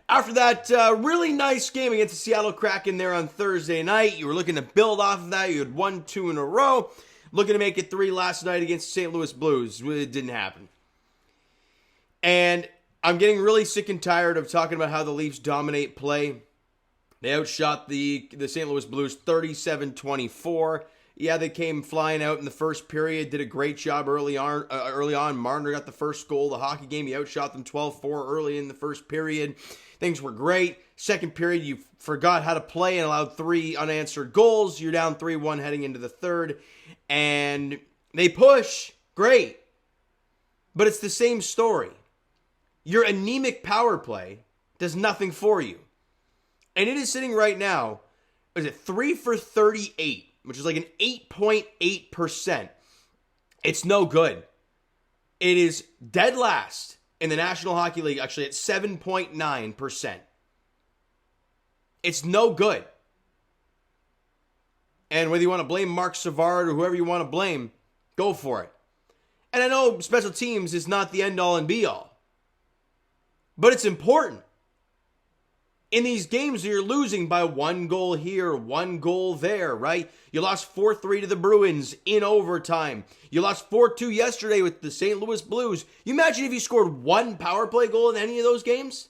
After that really nice game against the Seattle Kraken there on Thursday night, you were looking to build off of that. You had won 2 in a row. Looking to make it 3 last night against St. Louis Blues. It didn't happen. And I'm getting really sick and tired of talking about how the Leafs dominate play. They outshot the St. Louis Blues 37-24. Yeah, they came flying out in the first period, did a great job early on. Marner got the first goal of the hockey game. He outshot them 12-4 early in the first period. Things were great. Second period, you forgot how to play and allowed 3 unanswered goals. You're down 3-1 heading into the third. And they push. Great. But it's the same story. Your anemic power play does nothing for you. And it is sitting right now, is it 3 for 38, which is like an 8.8%. It's no good. It is dead last in the National Hockey League, actually at 7.9%. It's no good. And whether you want to blame Mark Savard or whoever you want to blame, go for it. And I know special teams is not the end-all and be-all. But it's important. In these games, you're losing by 1 goal here, 1 goal there, right? You lost 4-3 to the Bruins in overtime. You lost 4-2 yesterday with the St. Louis Blues. You imagine if you scored 1 power play goal in any of those games?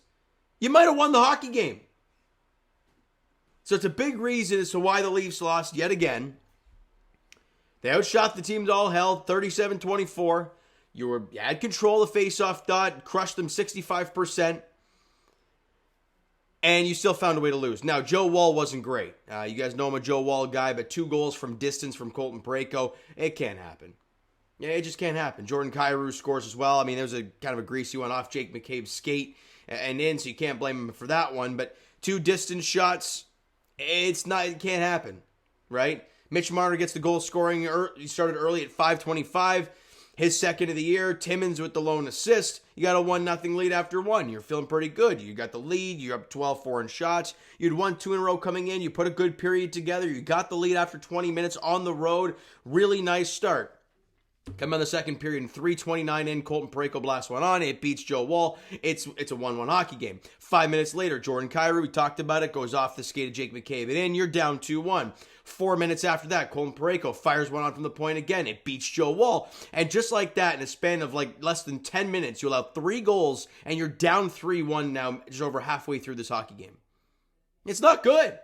You might have won the hockey game. So it's a big reason as to why the Leafs lost yet again. They outshot the team to all hell, 37-24. You had control of face-off dot, crushed them 65%. And you still found a way to lose. Now, Joe Woll wasn't great. You guys know I'm a Joe Woll guy, but 2 goals from distance from Colton Parayko, it can't happen. Yeah, it just can't happen. Jordan Kyrou scores as well. I mean, there was a kind of a greasy one off Jake McCabe's skate and in, so you can't blame him for that one. But 2 distance shots, it can't happen, right? Mitch Marner gets the goal scoring. He started early at 5:25. His second of the year. Timmins with the lone assist. You got a 1-0 lead after 1. You're feeling pretty good. You got the lead. You're up 12-4 in shots. You'd won 2 in a row coming in. You put a good period together. You got the lead after 20 minutes on the road. Really nice start. Come on the second period in 3:29 in, Colton Parayko blasts one on. It beats Joe Woll. It's a 1-1 hockey game. 5 minutes later, Jordan Kyrou, we talked about it, goes off the skate of Jake McCabe. And in, you're down 2-1. 4 minutes after that, Colton Parayko fires one on from the point again. It beats Joe Woll. And just like that, in a span of like less than 10 minutes, you allow 3 goals, and you're down 3-1 now, just over halfway through this hockey game. It's not good.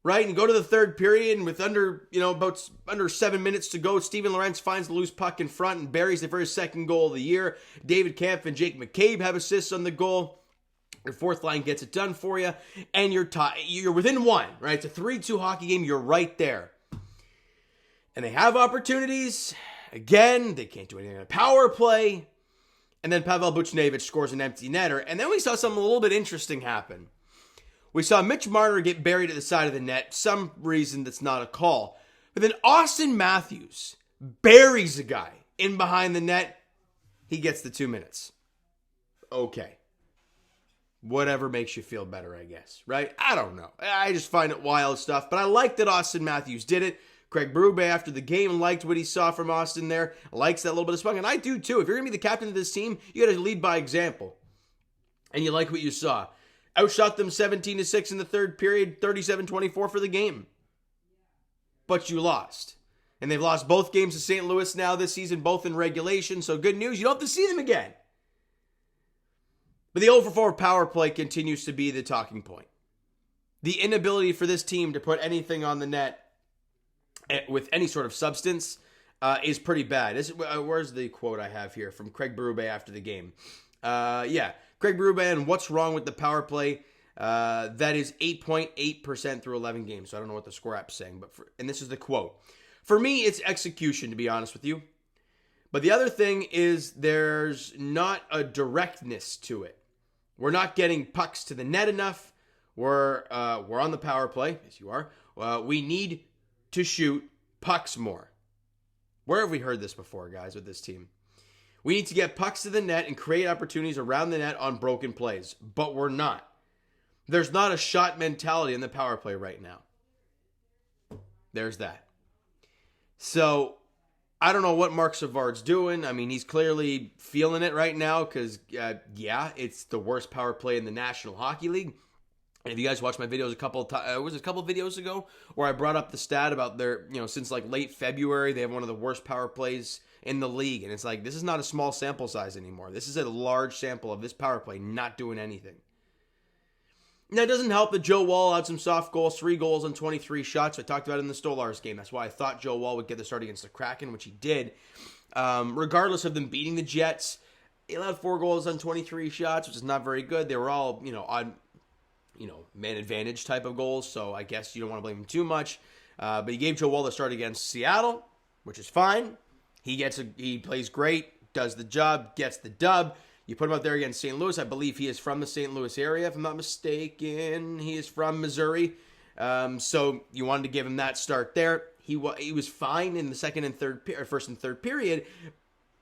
Right, and you go to the third period, and with about under 7 minutes to go, Steven Lorentz finds the loose puck in front and buries it for his second goal of the year. David Kampf and Jake McCabe have assists on the goal. Your fourth line gets it done for you, and you're within 1, right? It's a 3-2 hockey game. You're right there. And they have opportunities. Again, they can't do anything on a power play. And then Pavel Buchnevich scores an empty netter. And then we saw something a little bit interesting happen. We saw Mitch Marner get buried at the side of the net. Some reason that's not a call. But then Austin Matthews buries a guy in behind the net. He gets the 2 minutes. Okay. Whatever makes you feel better, I guess. Right? I don't know. I just find it wild stuff. But I like that Austin Matthews did it. Craig Berube after the game liked what he saw from Austin there. Likes that little bit of spunk. And I do too. If you're going to be the captain of this team, you got to lead by example. And you like what you saw. Outshot them 17-6 in the third period, 37-24 for the game. But you lost. And they've lost both games to St. Louis now this season, both in regulation. So good news, you don't have to see them again. But the 0-for-4 power play continues to be the talking point. The inability for this team to put anything on the net with any sort of substance is pretty bad. Where's the quote I have here from Craig Berube after the game? Craig Berube and what's wrong with the power play? That is 8.8% through 11 games. So I don't know what the score app's saying, and this is the quote. For me, it's execution, to be honest with you. But the other thing is there's not a directness to it. We're not getting pucks to the net enough. We're on the power play, as you are. We need to shoot pucks more. Where have we heard this before, guys, with this team? We need to get pucks to the net and create opportunities around the net on broken plays. But we're not. There's not a shot mentality in the power play right now. There's that. So I don't know what Mark Savard's doing. I mean, he's clearly feeling it right now because, yeah, it's the worst power play in the National Hockey League. And if you guys watched my videos a couple of videos ago where I brought up the stat about their, since like late February, they have one of the worst power plays in the league. And it's like, this is not a small sample size anymore. This is a large sample of this power play not doing anything. Now, it doesn't help that Joe Woll had some soft goals, 3 goals on 23 shots. I talked about it in the Stolars game. That's why I thought Joe Woll would get the start against the Kraken, which he did. Regardless of them beating the Jets, he allowed 4 goals on 23 shots, which is not very good. They were all, odd, man advantage type of goals, so I guess you don't want to blame him too much. But he gave Joe Woll the start against Seattle, which is fine. He plays great, does the job, gets the dub. You put him out there against St. Louis. I believe he is from the St. Louis area, if I'm not mistaken. He is from Missouri. So you wanted to give him that start there. He was fine in the first and third period.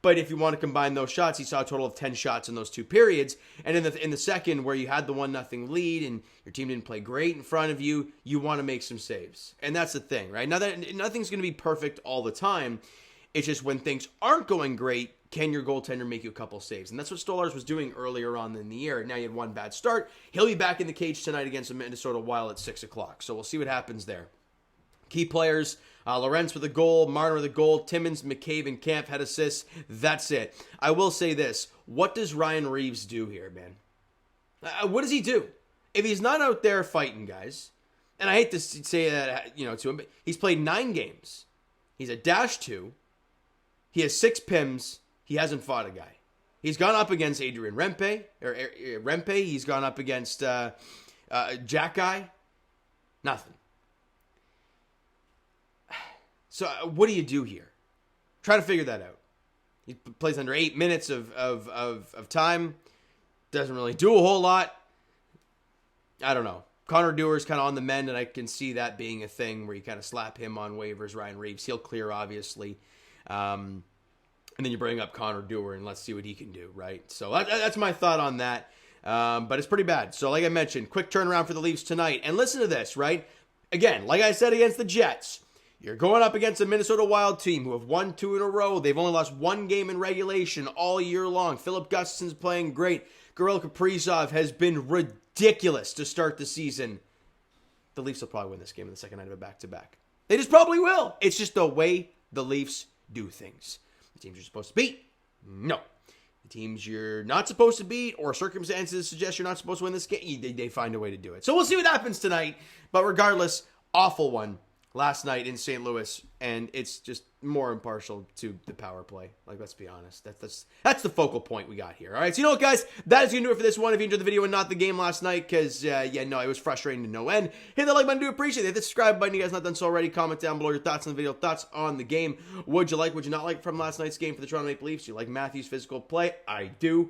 But if you want to combine those shots, he saw a total of 10 shots in those 2 periods. And in the second, where you had the 1-0 lead and your team didn't play great in front of you, you want to make some saves. And that's the thing, right? Now, that nothing's going to be perfect all the time. It's just when things aren't going great, can your goaltender make you a couple saves? And that's what Stolars was doing earlier on in the year. Now you had one bad start. He'll be back in the cage tonight against the Minnesota Wild at 6 o'clock. So we'll see what happens there. Key players, Lorentz with a goal, Marner with a goal, Timmins, McCabe, and Kampf had assists. That's it. I will say this. What does Ryan Reeves do here, man? What does he do? If he's not out there fighting guys, and I hate to say that to him, but he's played 9 games. He's a -2. He has 6 PIMs. He hasn't fought a guy. He's gone up against Adrian Rempe. He's gone up against Jack Guy. Nothing. So what do you do here? Try to figure that out. He plays under 8 minutes of time. Doesn't really do a whole lot. I don't know. Connor Dewar's kind of on the mend, and I can see that being a thing where you kind of slap him on waivers. Ryan Reeves, he'll clear, obviously. And then you bring up Connor Dewar and let's see what he can do, right? So that's my thought on that. But it's pretty bad. So like I mentioned, quick turnaround for the Leafs tonight. And listen to this, right? Again, like I said against the Jets, you're going up against a Minnesota Wild team who have won 2 in a row. They've only lost 1 game in regulation all year long. Philip Gustafson's playing great. Kirill Kaprizov has been ridiculous to start the season. The Leafs will probably win this game in the second night of a back-to-back. They just probably will. It's just the way the Leafs do things. The teams you're supposed to beat? No. The teams you're not supposed to beat or circumstances suggest you're not supposed to win this game, they find a way to do it. So we'll see what happens tonight. But regardless, awful one last night in St. Louis, and it's just more impartial to the power play. Like, let's be honest. That's the focal point we got here. All right, so you know what, guys? That is going to do it for this one. If you enjoyed the video and not the game last night, because, it was frustrating to no end, hit that like button. Do appreciate it. Hit the subscribe button. You guys not done so already. Comment down below your thoughts on the video, thoughts on the game. Would you like, would you not like from last night's game for the Toronto Maple Leafs? You like Matthews' physical play? I do.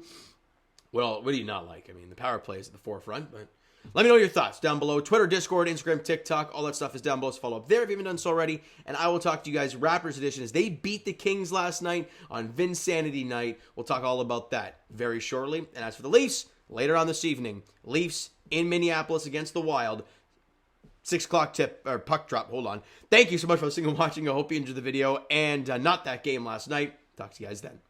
Well, what do you not like? I mean, the power play is at the forefront, but let me know your thoughts down below. Twitter, Discord, Instagram, TikTok, all that stuff is down below. So follow up there if you haven't done so already. And I will talk to you guys Raptors edition as they beat the Kings last night on Vinsanity night. We'll talk all about that very shortly. And as for the Leafs, later on this evening, Leafs in Minneapolis against the Wild. 6 o'clock tip, or puck drop. Hold on. Thank you so much for listening and watching. I hope you enjoyed the video and not that game last night. Talk to you guys then.